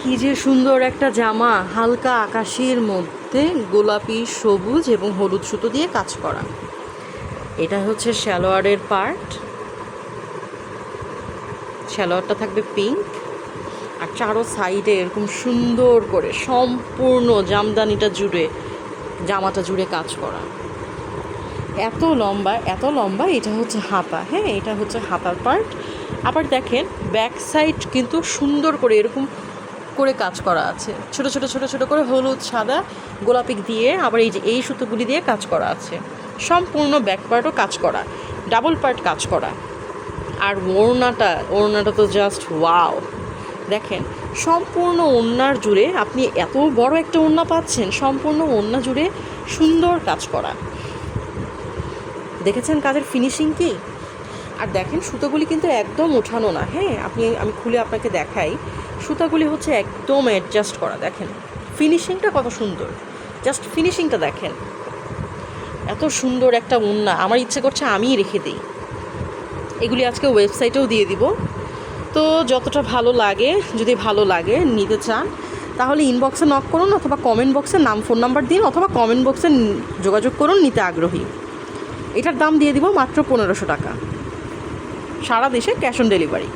কি যে সুন্দর একটা জামা, হালকা আকাশের মধ্যে গোলাপি, সবুজ এবং হলুদ সুতো দিয়ে কাজ করা। এটা হচ্ছে সালোয়ারের পার্ট। সালোয়ারটা থাকবে পিঙ্ক, আর চারো সাইডে এরকম সুন্দর করে সম্পূর্ণ জামদানিটা জুড়ে, জামাটা জুড়ে কাজ করা। এত লম্বা এত লম্বা। এটা হচ্ছে হাতা। হ্যাঁ, এটা হচ্ছে হাতার পার্ট। আবার দেখেন ব্যাক সাইড কিন্তু সুন্দর করে এরকম করে কাজ করা আছে, ছোট ছোট ছোট ছোট করে হলুদ, সাদা, গোলাপি দিয়ে, আবার এই যে এই সুতোগুলি দিয়ে কাজ করা আছে। সম্পূর্ণ ব্যাক পার্টও কাজ করা, ডাবল পার্ট কাজ করা। আর ওড়নাটা তো জাস্ট ওয়াও। দেখেন সম্পূর্ণ ওড়নার জুড়ে আপনি এত বড় একটা ওড়না পাচ্ছেন, সম্পূর্ণ ওড়না জুড়ে সুন্দর কাজ করা। দেখেছেন কাজের ফিনিশিং কি? আর দেখেন সুতোগুলি কিন্তু একদম উঠানো না। হ্যাঁ, আমি খুলে আপনাকে দেখাই। সুতাগুলি হচ্ছে একদম অ্যাডজাস্ট করা। দেখেন ফিনিশিংটা কত সুন্দর, জাস্ট ফিনিশিংটা দেখেন। এত সুন্দর একটা ওড়না, আমার ইচ্ছে করছে আমিই রেখে দিই। এগুলি আজকে ওয়েবসাইটেও দিয়ে দিব। তো যতটা ভালো লাগে, যদি ভালো লাগে নিতে চান তাহলে ইনবক্সে নক করুন, অথবা কমেন্ট বক্সে নাম ফোন নাম্বার দিন, অথবা কমেন্ট বক্সে যোগাযোগ করুন নিতে আগ্রহী। এটার দাম দিয়ে দিব মাত্র 1500 টাকা, সারা দেশে ক্যাশ অন ডেলিভারি।